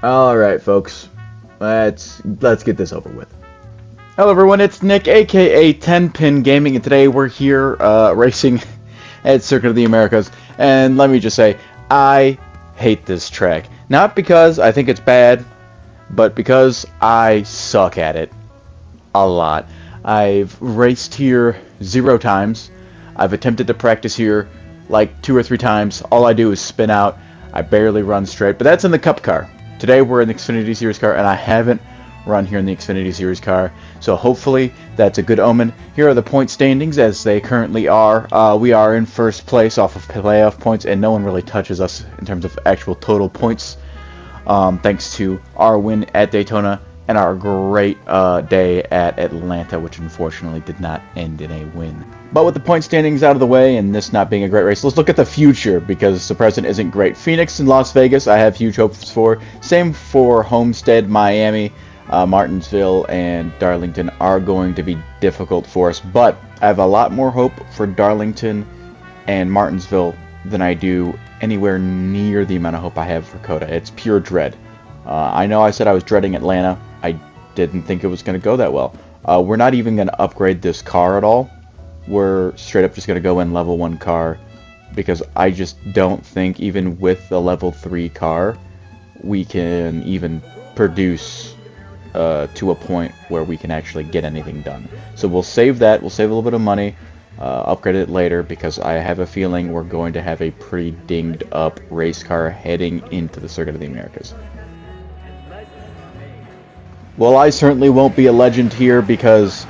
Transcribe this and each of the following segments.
Alright, folks. Let's get this over with. Hello everyone, it's Nick, aka 10-Pin Gaming, and today we're here racing at Circuit of the Americas. And let me just say, I hate this track. Not because I think it's bad, but because I suck at it a lot. I've raced here 0 times. I've attempted to practice here like 2 or 3 times. All I do is spin out. I barely run straight, but that's in the Cup car. Today we're in the Xfinity Series car, and I haven't run here in the Xfinity Series car, so hopefully that's a good omen. Here are the point standings as they currently are. We are in first place off of playoff points, and no one really touches us in terms of actual total points, thanks to our win at Daytona and our great day at Atlanta, which unfortunately did not end in a win. But with the point standings out of the way and this not being a great race, let's look at the future, because the present isn't great. Phoenix and Las Vegas I have huge hopes for. Same for Homestead, Miami, Martinsville, and Darlington are going to be difficult for us. But I have a lot more hope for Darlington and Martinsville than I do anywhere near the amount of hope I have for COTA. It's pure dread. I know I said I was dreading Atlanta. I didn't think it was going to go that well. We're not even going to upgrade this car at all. We're straight up just going to go in level 1 car, because I just don't think even with the level 3 car we can even produce to a point where we can actually get anything done. So we'll save that. We'll save a little bit of money, upgrade it later, because I have a feeling we're going to have a pretty dinged up race car heading into the Circuit of the Americas. Well, I certainly won't be a legend here because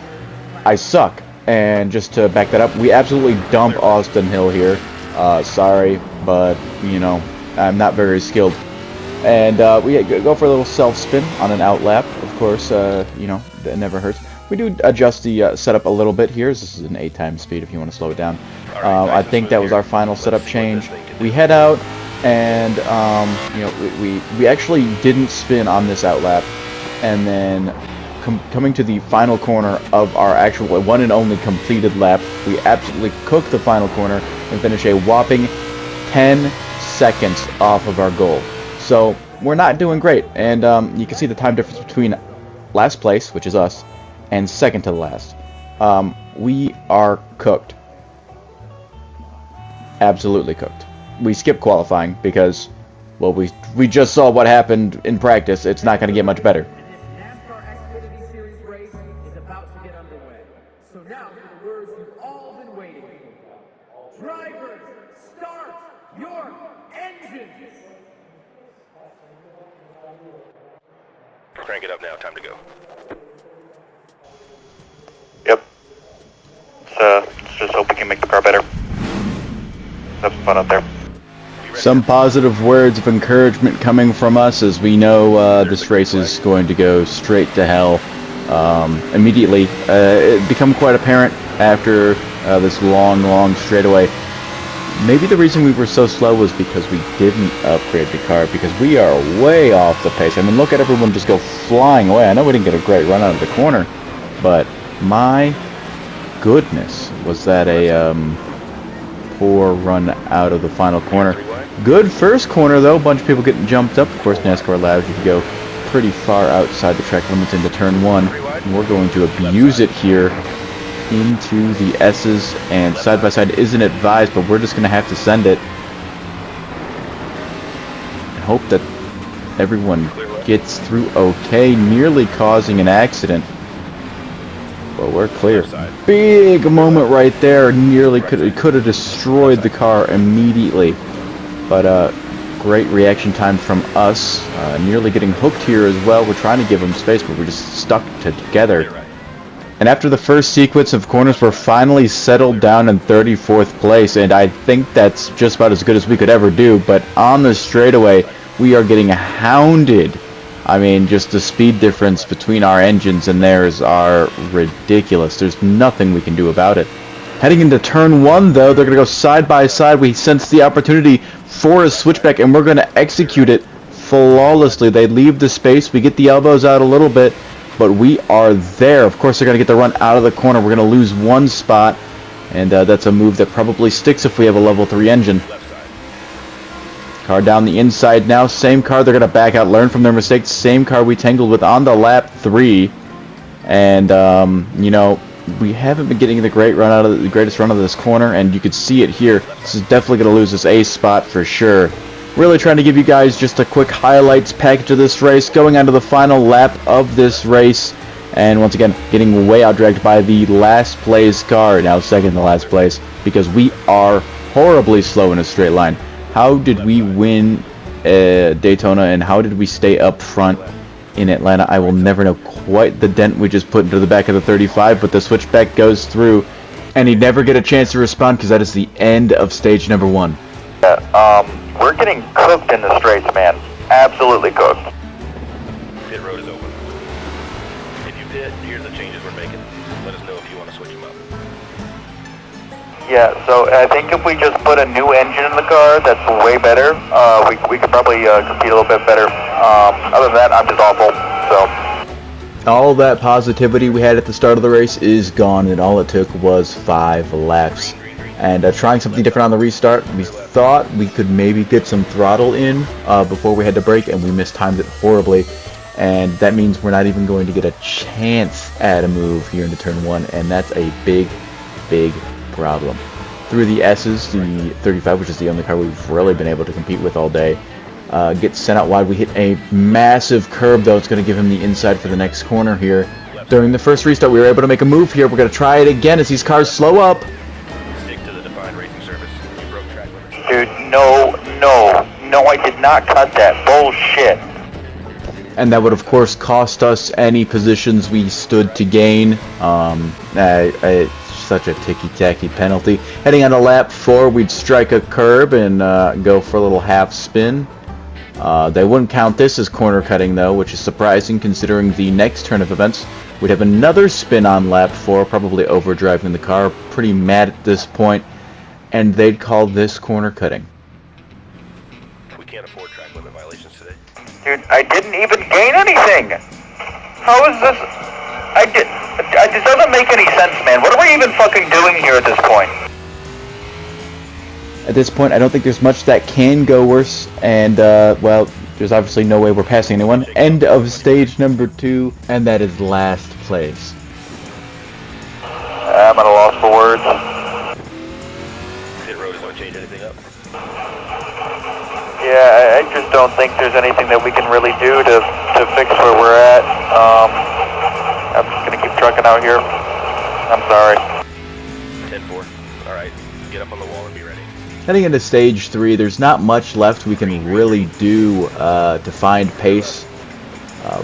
I suck. And just to back that up, we absolutely dump Austin Hill here. Sorry, but, you know, I'm not very skilled. And we go for a little self-spin on an outlap, of course. You know, that never hurts. We do adjust the setup a little bit here. This is an 8 times speed if you want to slow it down. I think that was our final setup change. We head out, and, you know, we actually didn't spin on this outlap. And then coming to the final corner of our actual one and only completed lap, we absolutely cook the final corner and finish a whopping 10 seconds off of our goal. So we're not doing great, and you can see the time difference between last place, which is us, and second to the last. We are cooked. Absolutely cooked. We skipped qualifying because, well, we just saw what happened in practice. It's not going to get much better. So now for the words you've all been waiting for. Drivers, start your engines! Crank it up now, time to go. Yep. Let's just hope we can make the car better. Have some fun out there. Some positive words of encouragement coming from us, as we know this race is going to go straight to hell. Immediately. It became quite apparent after this long straightaway. Maybe the reason we were so slow was because we didn't upgrade the car, because we are way off the pace. I mean, look at everyone just go flying away. I know we didn't get a great run out of the corner, but my goodness, was that a poor run out of the final corner. Good first corner, though. A bunch of people getting jumped up. Of course, NASCAR allows you to go pretty far outside the track limits into turn 1. And we're going to abuse it here into the S's, and side by side isn't advised, but we're just going to have to send it and hope that everyone gets through okay, nearly causing an accident. Well, we're clear. Big moment right there. Nearly could have destroyed the car immediately, but great reaction time from us. Nearly getting hooked here as well. We're trying to give them space, but we're just stuck together. And after the first sequence of corners, we're finally settled down in 34th place, and I think that's just about as good as we could ever do. But on the straightaway, we are getting hounded. I mean, just the speed difference between our engines and theirs are ridiculous. There's nothing we can do about it. Heading into turn 1, though, they're going to go side by side. We sense the opportunity for a switchback, and we're going to execute it flawlessly. They leave the space. We get the elbows out a little bit, but we are there. Of course, they're going to get the run out of the corner. We're going to lose 1 spot, and that's a move that probably sticks if we have a level 3 engine. Car down the inside now. Same car. They're going to back out, learn from their mistakes. Same car we tangled with on the lap 3. And, you know, we haven't been getting the greatest run out of this corner, and you could see it here. This is definitely going to lose this A spot for sure. Really trying to give you guys just a quick highlights package of this race, going on to the final lap of this race, and once again getting way outdragged by the last place car, now second to last place, because we are horribly slow in a straight line. How did we win Daytona, and how did we stay up front in Atlanta? I will never know quite the dent we just put into the back of the 35, but the switchback goes through, and he'd never get a chance to respond because that is the end of stage number 1. We're getting cooked in the straights, man. Absolutely cooked. Pit road is open. If you pit, here's the changes we're making. Let us know if you want to switch them up. Yeah, so I think if we just put a new engine in the car, that's way better. We could probably compete a little bit better. Other than that, I'm just awful. So all that positivity we had at the start of the race is gone, and all it took was 5 laps. And trying something different on the restart, we thought we could maybe get some throttle in before we had to brake, and we mistimed it horribly. And that means we're not even going to get a chance at a move here into turn 1, and that's a big, big problem. Through the S's, the 35, which is the only car we've really been able to compete with all day, gets sent out wide. We hit a massive curb, though. It's going to give him the inside for the next corner here. During the first restart, we were able to make a move here. We're going to try it again as these cars slow up. Stick to the defined racing service. You broke track limits. dude, no, I did not cut that. Bullshit. And that would, of course, cost us any positions we stood to gain. Such a ticky-tacky penalty. Heading on to lap 4, we'd strike a curb and go for a little half spin. They wouldn't count this as corner cutting, though, which is surprising considering the next turn of events. We'd have another spin on lap 4, probably overdriving the car, pretty mad at this point, and they'd call this corner cutting. We can't afford track limit violations today. Dude, I didn't even gain anything. How is this? It doesn't make any sense, man. What are we even fucking doing here at this point? At this point, I don't think there's much that can go worse, and, well, there's obviously no way we're passing anyone. End of stage number 2, and that is last place. I'm at a loss for words. Pit road is going to change anything up. Yeah, I just don't think there's anything that we can really do to fix where we're at. I'm just gonna keep trucking out here. I'm sorry. 10-4. Alright, get up on the wall and be ready. Heading into stage 3, there's not much left we can really do to find pace.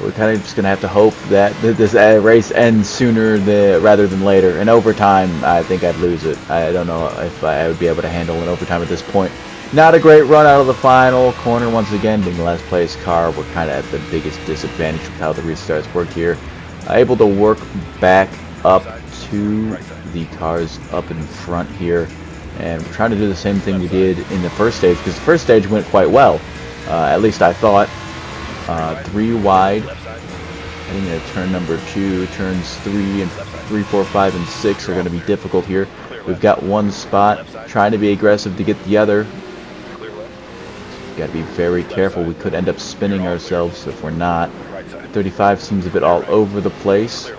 We're kind of just going to have to hope that this race ends sooner rather than later. In overtime, I think I'd lose it. I don't know if I would be able to handle an overtime at this point. Not a great run out of the final corner once again, being the last place car. We're kind of at the biggest disadvantage with how the restarts work here. Able to work back up to the cars up in front here, and we're trying to do the same thing we did in the first stage, because the first stage went quite well, at least I thought. 3 wide heading into turn number 2. Turns 3, 4, 5, and 6 are going to be difficult here. We've got one spot, trying to be aggressive to get the other. Got to be very careful. We could end up spinning ourselves if we're not. 35 seems a bit all over the place,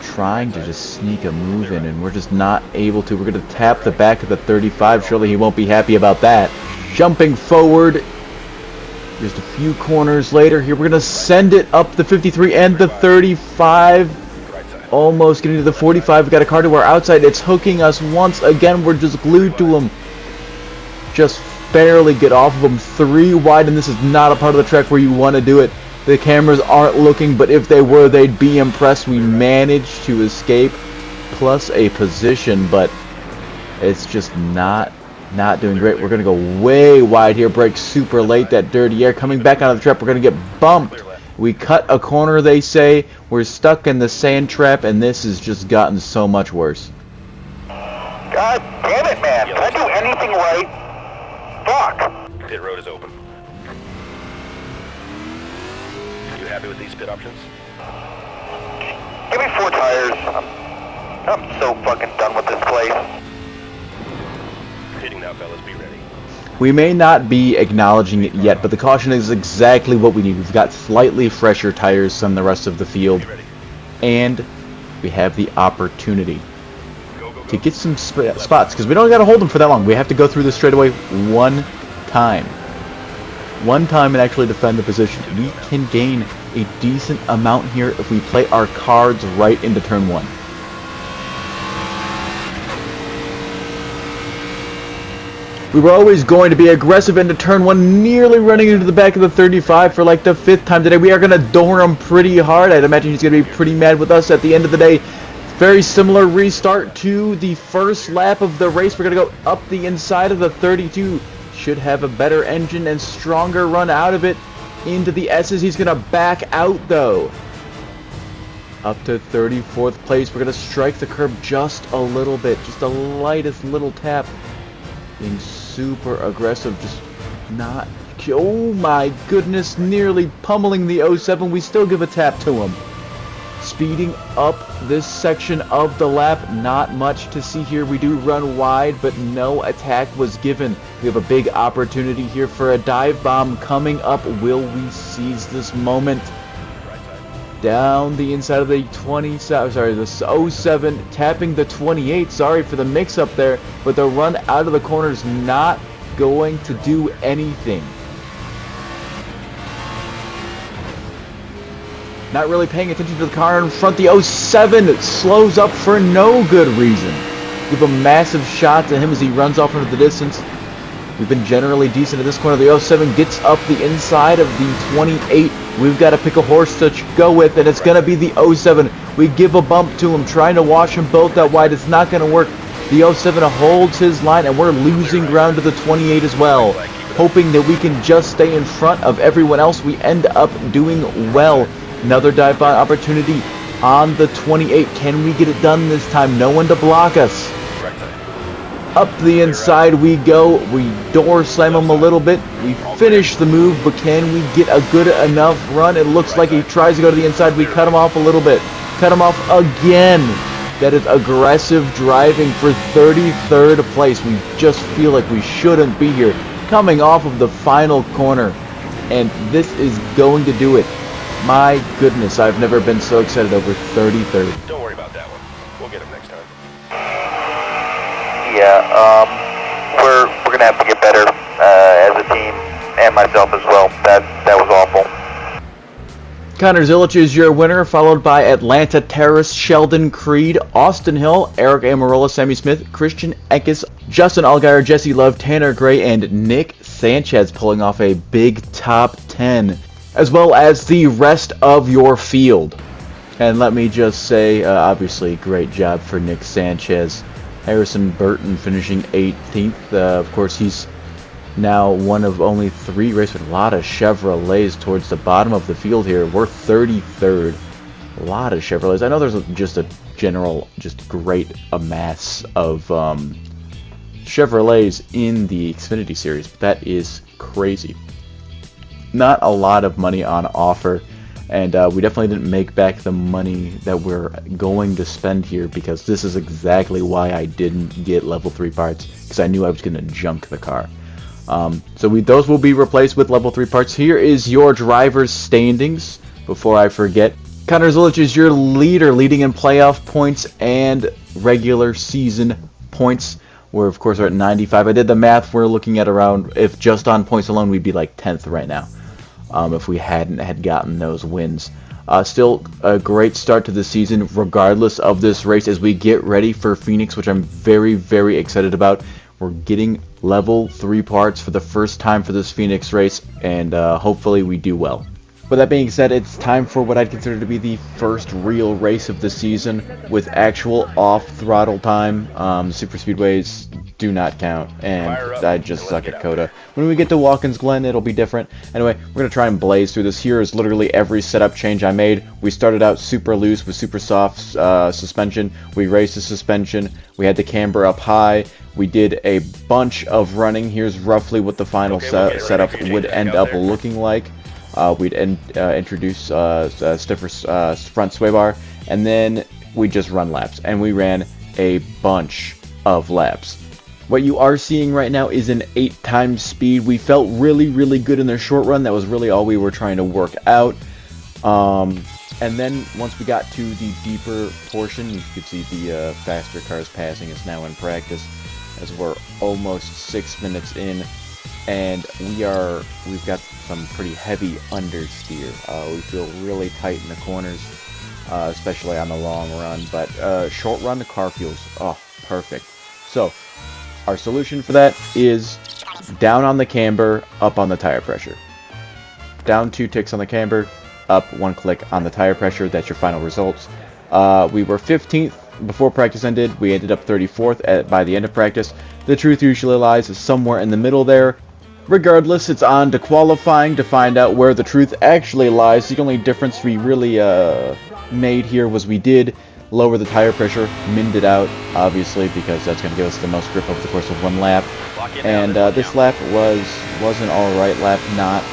trying to just sneak a move in, and we're just not able to. We're going to tap the back of the 35. Surely he won't be happy about that. Jumping forward, just a few corners later here, we're going to send it up the 53 and the 35. Almost getting to the 45. We've got a car to our outside. It's hooking us once again. We're just glued to him. Just barely get off of him. 3 wide, and this is not a part of the track where you want to do it. The cameras aren't looking, but if they were, they'd be impressed. We managed to escape, plus a position, but it's just not doing great. We're going to go way wide here. Brake super late. That dirty air coming back out of the trap. We're going to get bumped. We cut a corner, they say. We're stuck in the sand trap, and this has just gotten so much worse. God damn it, man. Can I do anything right? Fuck. Pit road is open. You happy with these pit options? Give me 4 tires. I'm so fucking done with this place. Pitting now, fellas. Be ready. We may not be acknowledging it yet, but the caution is exactly what we need. We've got slightly fresher tires than the rest of the field, and we have the opportunity to get some spots, because we don't got to hold them for that long. We have to go through this straightaway one time. One time and actually defend the position. We can gain a decent amount here if we play our cards right into turn 1. We were always going to be aggressive into turn 1, nearly running into the back of the 35 for like the 5th time today. We are going to door him pretty hard. I'd imagine he's going to be pretty mad with us at the end of the day. Very similar restart to the first lap of the race. We're going to go up the inside of the 32. Should have a better engine and stronger run out of it into the S's. He's going to back out though. Up to 34th place. We're going to strike the curb just a little bit. Just the lightest little tap. Being super aggressive, just not... Oh my goodness, nearly pummeling the 07. We still give a tap to him. Speeding up this section of the lap, not much to see here. We do run wide, but no attack was given. We have a big opportunity here for a dive bomb coming up. Will we seize this moment? Down the inside of the 07, tapping the 28. Sorry for the mix-up there, but the run out of the corner is not going to do anything. Not really paying attention to the car in front. The 07 slows up for no good reason. Give a massive shot to him as he runs off into the distance. We've been generally decent at this corner. The 07 gets up the inside of the 28. We've got to pick a horse to go with, and it's going to be the 07. We give a bump to him, trying to wash them both out wide. It's not going to work. The 07 holds his line, and we're losing ground to the 28 as well. Hoping that we can just stay in front of everyone else. We end up doing well. Another dive bomb opportunity on the 28. Can we get it done this time? No one to block us. Up the inside we go. We door slam him a little bit. We finish the move, but can we get a good enough run? It looks like he tries to go to the inside. We cut him off a little bit. Cut him off again. That is aggressive driving for 33rd place. We just feel like we shouldn't be here. Coming off of the final corner, and this is going to do it. My goodness, I've never been so excited over 33rd. Don't worry about that one. We'll get him next time. Yeah, we're gonna have to get better as a team, and myself as well. That was awful. Connor Zilich is your winner, followed by Atlanta Terrace, Sheldon Creed, Austin Hill, Eric Amarola, Sammy Smith, Christian Eckes, Justin Allgaier, Jesse Love, Tanner Gray, and Nick Sanchez pulling off a big top 10, as well as the rest of your field. And let me just say, obviously, great job for Nick Sanchez. Harrison Burton finishing 18th. Of course, he's now one of only 3 racers with a lot of Chevrolets towards the bottom of the field here. We're 33rd. A lot of Chevrolets. I know there's just a general, just great amass of Chevrolets in the Xfinity Series, but that is crazy. Not a lot of money on offer, and we definitely didn't make back the money that we're going to spend here, because this is exactly why I didn't get level 3 parts, because I knew I was going to junk the car. So those will be replaced with level 3 parts. Here is your driver's standings before I forget. Connor Zilich is your leader, leading in playoff points and regular season points. We're, of course, are at 95. I did the math. We're looking at around, if just on points alone, we'd be like 10th right now, if we hadn't had gotten those wins. Still a great start to the season, regardless of this race, as we get ready for Phoenix, which I'm very, very excited about. We're getting level 3 parts for the first time for this Phoenix race, and hopefully we do well. With that being said, it's time for what I'd consider to be the first real race of the season with actual off-throttle time. Super speedways do not count, and I just suck at COTA. When we get to Watkins Glen, it'll be different. Anyway, we're going to try and blaze through this. Here is literally every setup change I made. We started out super loose with super soft suspension. We raised the suspension. We had the camber up high. We did a bunch of running. Here's roughly what the final setup would end up looking like. We'd introduce stiffer front sway bar, and then we just run laps. And we ran a bunch of laps. What you are seeing right now is an 8 times speed. We felt really, really good in the short run. That was really all we were trying to work out. And then once we got to the deeper portion, you could see the faster cars passing us now in practice, as we're almost 6 minutes in, and we've got some pretty heavy understeer. We feel really tight in the corners, especially on the long run, but short run the car feels perfect. So our solution for that is down on the camber, up on the tire pressure. Down 2 ticks on the camber, up 1 click on the tire pressure. That's your final results. We were 15th before practice ended. We ended up 34th by the end of practice. The truth usually lies somewhere in the middle there. Regardless, it's on to qualifying to find out where the truth actually lies. The only difference we really made here was we did lower the tire pressure, minned it out, obviously, because that's going to give us the most grip over the course of 1 lap. And this lap was an alright lap, not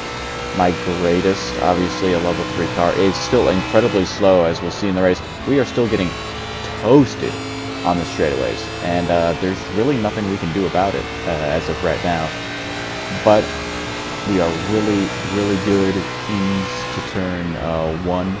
my greatest. Obviously, a level 3 car is still incredibly slow, as we'll see in the race. We are still getting toasted on the straightaways, and there's really nothing we can do about it as of right now. But we are really, really good into turn 1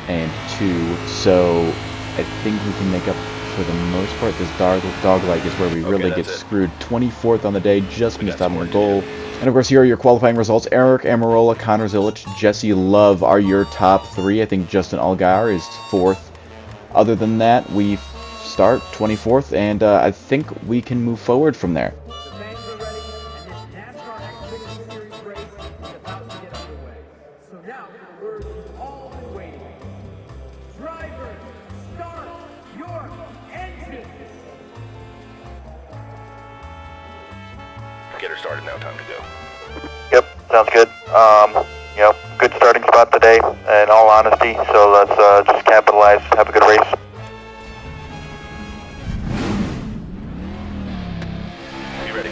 and 2, so I think we can make up for the most part. This dog leg is where we really get screwed. 24th on the day, just missed out on the goal. And of course, here are your qualifying results. Eric Amarola, Connor Zilich, Jesse Love are your top 3. I think Justin Allgaier is 4th. Other than that, we start 24th, and I think we can move forward from there. The fans are ready, and this NASCAR Xfinity Series race is about to get underway. So now, the words you've all been waiting for. Drivers, start your engines! Get her started now. Time to go. Yep, sounds good. Good starting spot today, in all honesty. So let's just capitalize, have a good race. Be ready.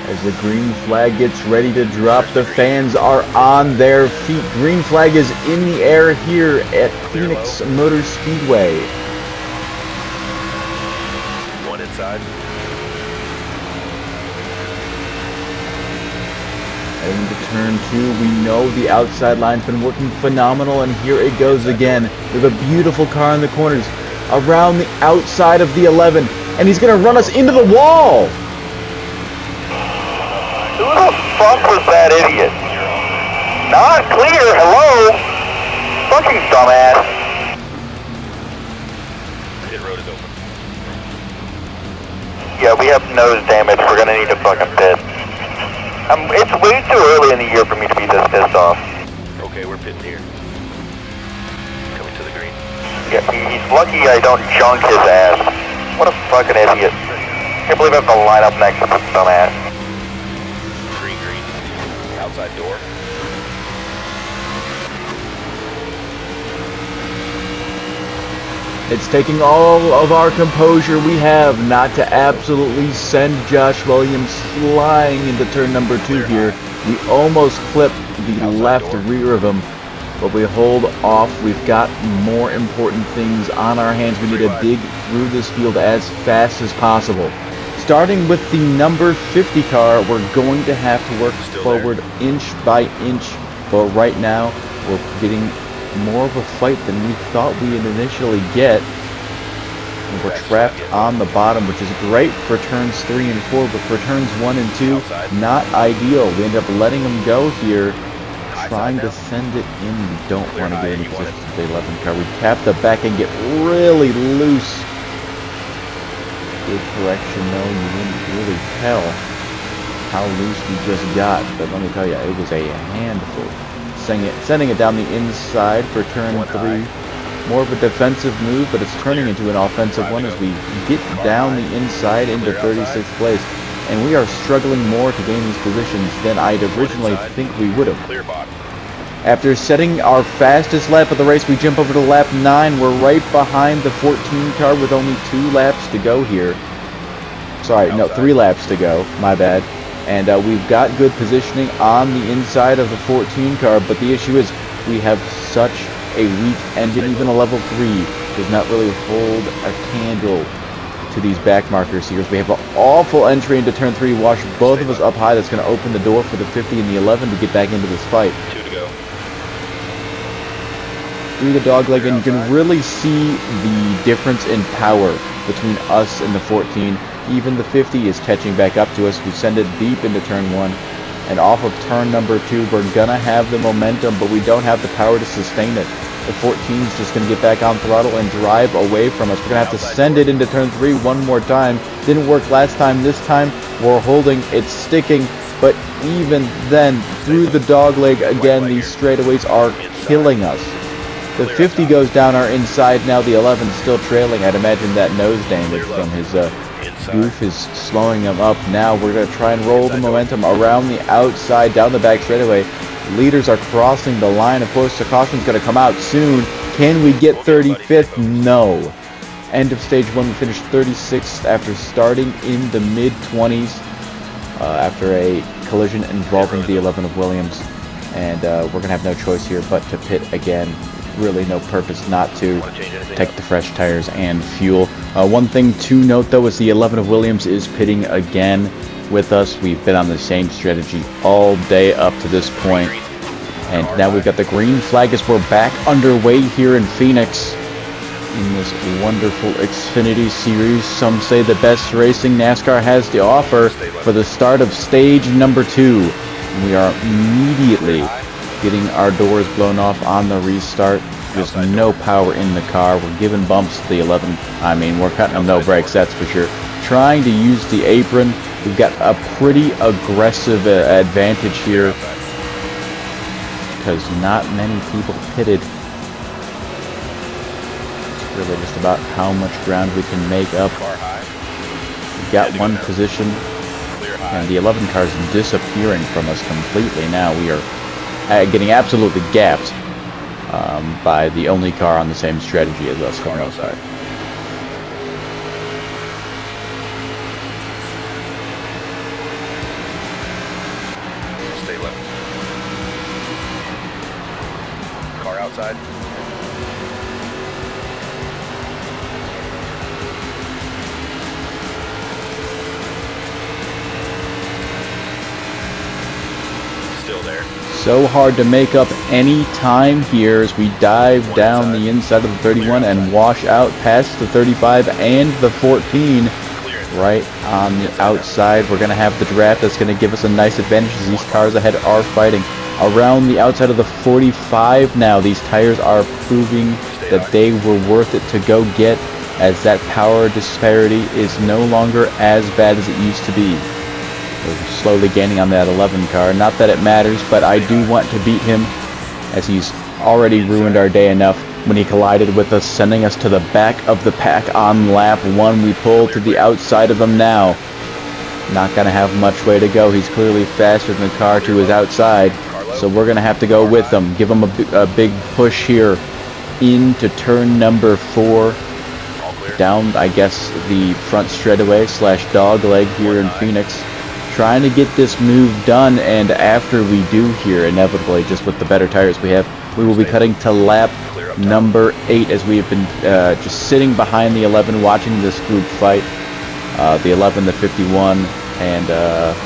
As the green flag gets ready to drop, the fans are on their feet. Green flag is in the air here at Phoenix Motor Speedway. 1 inside. Heading to turn 2, we know the outside line's been working phenomenal, and here it goes again. We have a beautiful car in the corners around the outside of the 11, and he's going to run us into the wall! Who the fuck was that idiot? Not clear, hello? Fucking dumbass. Pit road is open. Yeah, we have nose damage, we're gonna need to fucking pit. It's way too early in the year for me to be this pissed off. Okay, we're pitting here. Coming to the green. Yeah, he's lucky I don't junk his ass. What a fucking idiot. Can't believe I have to line up next to this dumbass. Green. Outside door. It's taking all of our composure we have not to absolutely send Josh Williams flying into turn number 2 here. We almost clipped the left rear of him, but we hold off. We've got more important things on our hands. We need to dig through this field as fast as possible. Starting with the number 50 car, we're going to have to work forward inch by inch, but right now we're getting more of a fight than we thought we'd initially get. And we're trapped on the bottom, which is great for turns 3 and 4, but for turns 1 and 2, not ideal. We end up letting them go here, trying to send it in. We don't want to get any positions with the 11 car. We tap the back and get really loose. Good correction though, you wouldn't really tell how loose we just got, but let me tell you, it was a handful. Sending it down the inside for turn 3. More of a defensive move, but it's turning into an offensive one as we get down the inside into 36th place. And we are struggling more to gain these positions than I'd originally think we would have. After setting our fastest lap of the race, we jump over to lap 9. We're right behind the 14 car with only 2 laps to go here. Sorry, no, 3 laps to go. My bad. And we've got good positioning on the inside of the 14 car, but the issue is we have such a weak engine. Even a level 3 does not really hold a candle to these back markers here. We have an awful entry into turn 3, wash both of us up high. That's going to open the door for the 50 and the 11 to get back into this fight. 2 to go. Through the dogleg, and you can really see the difference in power between us and the 14. Even the 50 is catching back up to us. We send it deep into turn 1. And off of turn number 2, we're going to have the momentum, but we don't have the power to sustain it. The 14 is just going to get back on throttle and drive away from us. We're going to have to send it into turn 3 one more time. Didn't work last time. This time we're holding. It's sticking. But even then, through the dogleg again, these straightaways are killing us. The 50 goes down our inside. Now the 11 is still trailing. I'd imagine that nose damage from his goof is slowing him up. Now we're going to try and roll the momentum around the outside, down the back straightaway. Leaders are crossing the line. Of course, the caution's going to come out soon. Can we get 35th? No. End of stage 1. We finished 36th after starting in the mid-20s after a collision involving the 11 of Williams. And we're going to have no choice here but to pit again. Really no purpose not to take the fresh tires and fuel. One thing to note, though, is the 11 of Williams is pitting again with us. We've been on the same strategy all day up to this point. And now we've got the green flag as we're back underway here in Phoenix in this wonderful Xfinity Series. Some say the best racing NASCAR has to offer for the start of stage number 2. And we are immediately getting our doors blown off on the restart. There's no power in the car. We're giving bumps to the 11. I mean, we're cutting them no brakes, that's for sure. Trying to use the apron. We've got a pretty aggressive advantage here because not many people pitted. It's really just about how much ground we can make up. We've got one position, and the 11 car is disappearing from us completely now. We are getting absolutely gapped by the only car on the same strategy as us for the most part. Stay low. Car outside. Still there. So hard to make up any time here as we dive down the inside of the 31 and wash out past the 35 and the 14 right on the outside. We're going to have the draft that's going to give us a nice advantage as these cars ahead are fighting around the outside of the 45 now. These tires are proving that they were worth it to go get, as that power disparity is no longer as bad as it used to be. We're slowly gaining on that 11 car. Not that it matters, but I do want to beat him, as he's already ruined our day enough when he collided with us, sending us to the back of the pack on lap 1. We pull to the outside of him now. Not going to have much way to go. He's clearly faster than the car to his outside, so we're going to have to go with him. Give him a big push here into turn number 4. Down, I guess, the front straightaway / dog leg here in Phoenix. Trying to get this move done, and after we do here, inevitably, just with the better tires we have, we will be cutting to lap number 8 as we have been just sitting behind the 11 watching this group fight. The 11, the 51, and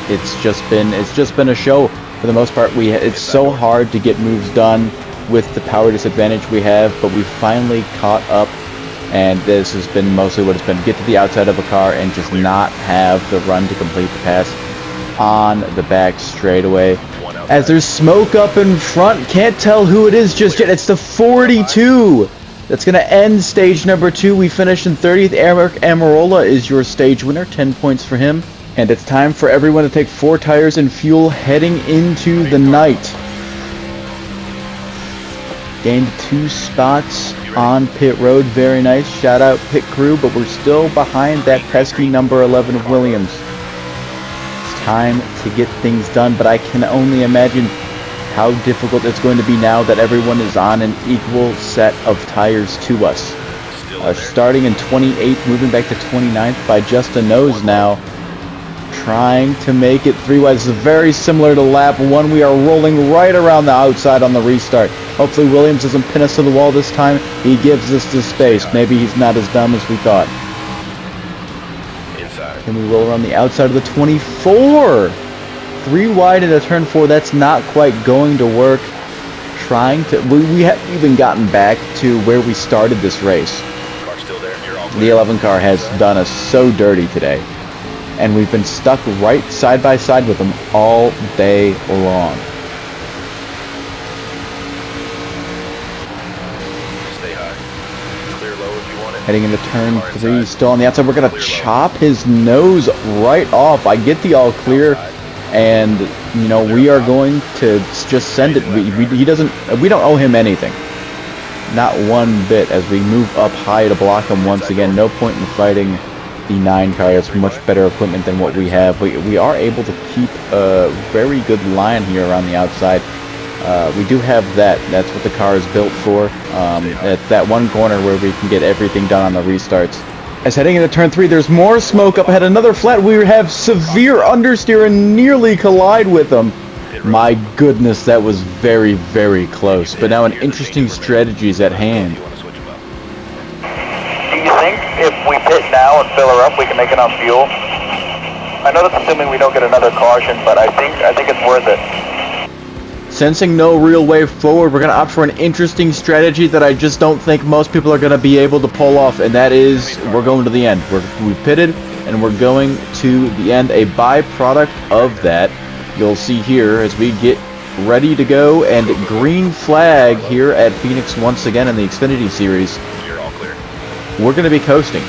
it's just been a show for the most part. It's so hard to get moves done with the power disadvantage we have, but we finally caught up. And this has been mostly what it's been. Get to the outside of a car and just not have the run to complete the pass on the back straightaway. As there's smoke up in front, can't tell who it is just yet. It's the 42. That's going to end stage number 2. We finished in 30th. Eric Amarola is your stage winner. 10 points for him. And it's time for everyone to take 4 tires and fuel heading into the night. Gained 2 spots on pit road. Very nice. Shout out pit crew, but we're still behind that pesky number 11 of Williams. It's time to get things done, but I can only imagine how difficult it's going to be now that everyone is on an equal set of tires to us. Starting in 28th, moving back to 29th by just a nose now. Trying to make it 3 wide. This is very similar to lap 1. We are rolling right around the outside on the restart. Hopefully Williams doesn't pin us to the wall this time. He gives us the space. Maybe he's not as dumb as we thought. Then we roll around the outside of the 24. 3 wide into turn 4. That's not quite going to work. Trying to... We haven't even gotten back to where we started this race. Car's still there. You're all The clear. 11 car has done us so dirty today. And we've been stuck right side by side with them all day long. Stay high. Clear low if you want it. Heading into turn Car 3, inside. still on the outside. We're going to Clear low. chop his nose right off. I get the all clear. Outside. And, you know, we are going to just send it. He doesn't... We don't owe him anything. Not one bit as we move up high to block him once again. No point in fighting the 9 car. It's much better equipment than what we have. We are able to keep a very good line here around the outside. We do have that. That's what the car is built for. At that one corner where we can get everything done on the restarts. As heading into turn 3, there's more smoke up ahead. Another flat. We have severe understeer and nearly collide with them. My goodness, that was very, very close. But now an interesting strategy is at hand. You want to switch them up. Do you think if we pit now and fill her up, we can make enough fuel? I know that's assuming we don't get another caution, but I think it's worth it. Sensing no real way forward, we're going to opt for an interesting strategy that I just don't think most people are going to be able to pull off, and that is we're going to the end. We pitted, and we're going to the end. A byproduct of that, you'll see here as we get ready to go, and green flag here at Phoenix once again in the Xfinity Series. You're all clear. We're going to be coasting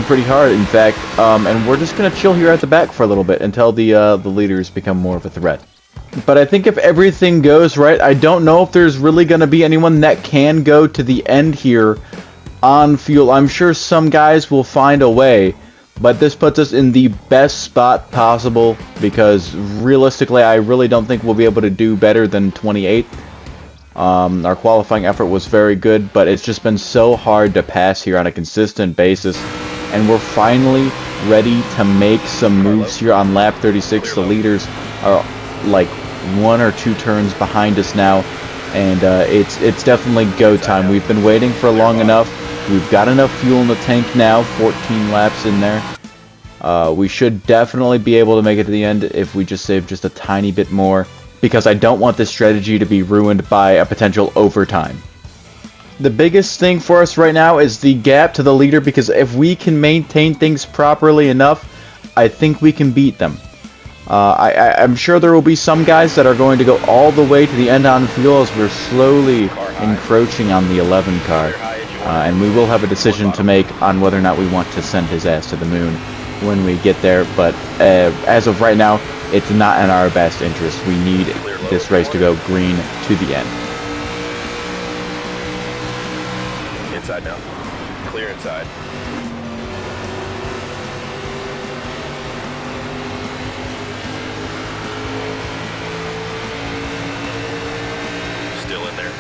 pretty hard, in fact, and we're just going to chill here at the back for a little bit until the leaders become more of a threat. But I think if everything goes right, I don't know if there's really going to be anyone that can go to the end here on fuel. I'm sure some guys will find a way, but this puts us in the best spot possible because realistically, I really don't think we'll be able to do better than 28th. Our qualifying effort was very good, but it's just been so hard to pass here on a consistent basis. And we're finally ready to make some moves here on lap 36. The leaders are like 1 or 2 turns behind us now, and it's definitely go time. We've been waiting for long enough. We've got enough fuel in the tank now, 14 laps in there. We should definitely be able to make it to the end if we just save just a tiny bit more, because I don't want this strategy to be ruined by a potential overtime. The biggest thing for us right now is the gap to the leader, because if we can maintain things properly enough, I think we can beat them. I'm sure there will be some guys that are going to go all the way to the end on fuel as we're slowly encroaching on the 11 car. And we will have a decision to make on whether or not we want to send his ass to the moon when we get there. But as of right now, it's not in our best interest. We need this race to go green to the end. Inside now. Clear inside. Still in there.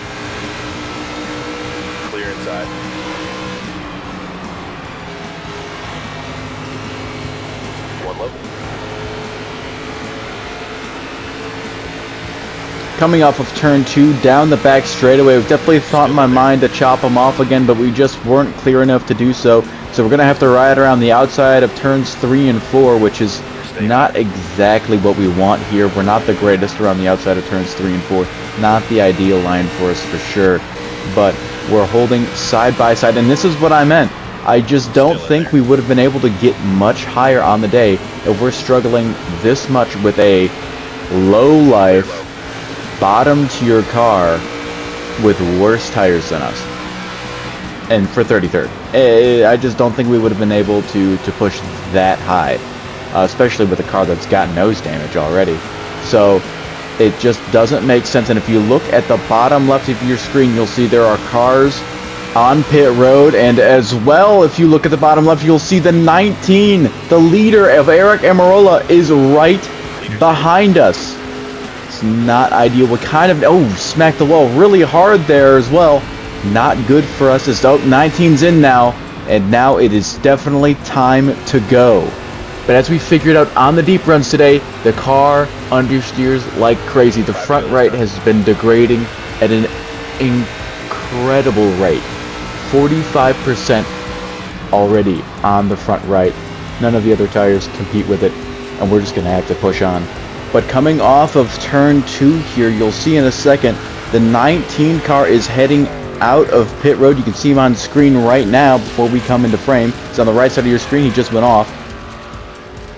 Clear inside. One level. Coming off of turn 2, down the back straightaway, we've definitely thought in my mind to chop them off again, but we just weren't clear enough to do so. So we're going to have to ride around the outside of turns 3 and 4, which is not exactly what we want here. We're not the greatest around the outside of turns 3 and 4. Not the ideal line for us for sure. But we're holding side by side, and this is what I meant. I just don't think we would have been able to get much higher on the day if we're struggling this much with a low-life, bottom-tier car with worse tires than us. And for 33rd. I just don't think we would have been able to push that high. Especially with a car that's got nose damage already. So it just doesn't make sense. And if you look at the bottom left of your screen, you'll see there are cars on pit road, and as well, if you look at the bottom left, you'll see the 19, the leader of Eric Amarola, is right behind us. It's not ideal. We kind of smacked the wall really hard there as well. Not good for us. It's 19's in now, and now it is definitely time to go. But as we figured out on the deep runs today, the car understeers like crazy. The front right has been degrading at an incredible rate. 45% already on the front right. None of the other tires compete with it, and we're just going to have to push on. But coming off of turn 2 here, you'll see in a second, the 19 car is heading out of pit road. You can see him on screen right now before we come into frame. It's on the right side of your screen. He just went off.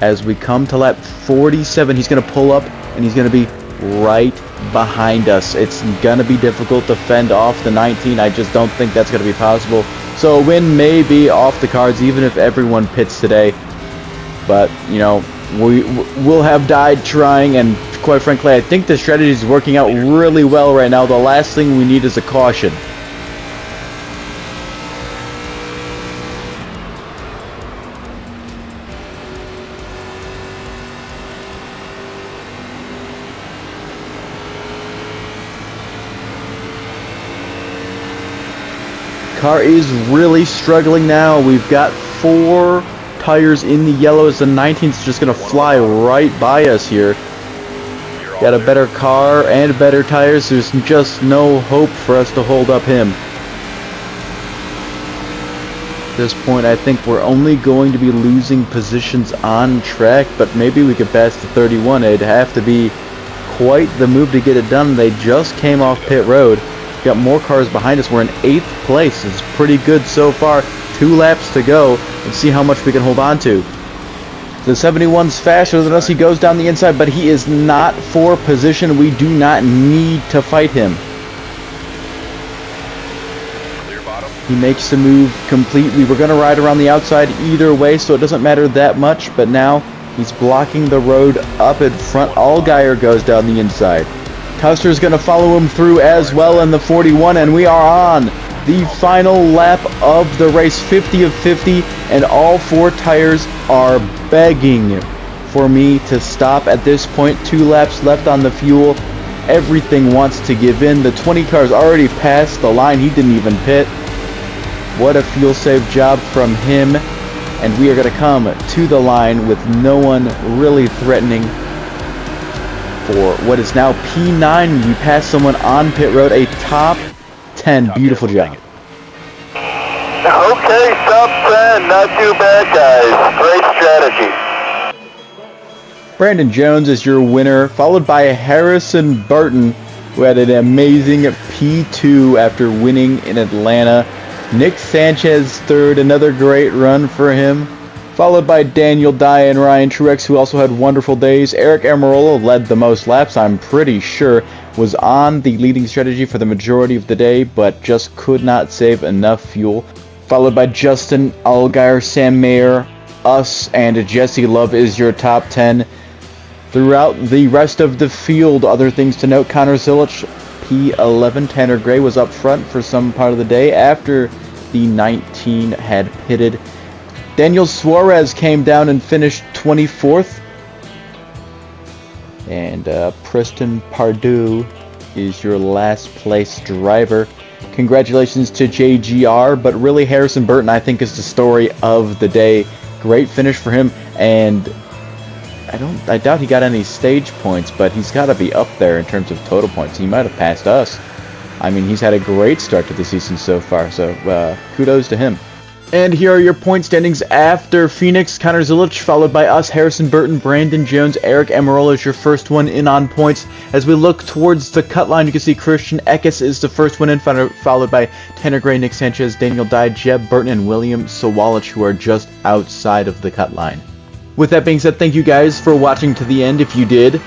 As we come to lap 47, he's going to pull up, and he's going to be right behind us. It's going to be difficult to fend off the 19. I just don't think that's going to be possible. So a win may be off the cards, even if everyone pits today. But, you know, we'll have died trying, and quite frankly, I think the strategy is working out really well right now. The last thing we need is a caution. Car is really struggling now. We've got 4 tires in the yellows. The 19's just going to fly right by us here. Got a better car and better tires. There's just no hope for us to hold up him. At this point, I think we're only going to be losing positions on track, but maybe we could pass the 31. It'd have to be quite the move to get it done. They just came off pit road. Got more cars behind us. We're in 8th place. It's pretty good so far. 2 laps to go. Let's see how much we can hold on to. The 71's faster than us. He goes down the inside, but he is not for position. We do not need to fight him. Clear bottom. He makes the move completely. We're going to ride around the outside either way, so it doesn't matter that much. But now he's blocking the road up in front. Allgaier goes down the inside. Custer's going to follow him through as well in the 41, and we are on the final lap of the race, 50 of 50, and all 4 tires are begging for me to stop at this point. 2 laps left on the fuel. Everything wants to give in. The 20 car's already passed the line. He didn't even pit. What a fuel save job from him, and we are going to come to the line with no one really threatening for what is now P9. We pass someone on pit road, a top 10. Beautiful job. Okay, top 10. Not too bad, guys. Great strategy. Brandon Jones is your winner, followed by Harrison Burton, who had an amazing P2 after winning in Atlanta. Nick Sanchez third, another great run for him. Followed by Daniel Dye and Ryan Truex, who also had wonderful days. Eric Almirola led the most laps, I'm pretty sure. Was on the leading strategy for the majority of the day, but just could not save enough fuel. Followed by Justin Allgaier, Sam Mayer, us, and Jesse Love is your top 10. Throughout the rest of the field, other things to note: Connor Zilich, P11. Tanner Gray was up front for some part of the day after the 19 had pitted. Daniel Suarez came down and finished 24th. And Preston Pardue is your last place driver. Congratulations to JGR, but really Harrison Burton, I think, is the story of the day. Great finish for him, and I doubt he got any stage points, but he's got to be up there in terms of total points. He might have passed us. I mean, he's had a great start to the season so far, so kudos to him. And here are your point standings after Phoenix. Connor Zilich, followed by us, Harrison Burton, Brandon Jones, Eric Almirola is your first one in on points. As we look towards the cut line, you can see Christian Eckes is the first one in, followed by Tanner Gray, Nick Sanchez, Daniel Dye, Jeb Burton, and William Sawalich, who are just outside of the cut line. With that being said, thank you guys for watching to the end if you did.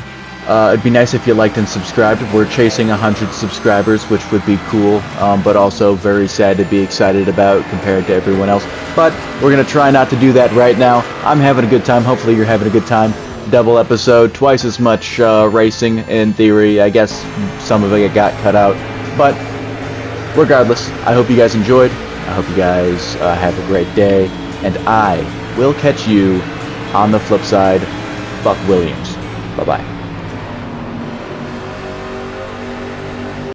It'd be nice if you liked and subscribed. We're chasing 100 subscribers, which would be cool, but also very sad to be excited about compared to everyone else. But we're going to try not to do that right now. I'm having a good time. Hopefully you're having a good time. Double episode, twice as much racing in theory. I guess some of it got cut out. But regardless, I hope you guys enjoyed. I hope you guys have a great day. And I will catch you on the flip side. Fuck Williams. Bye-bye.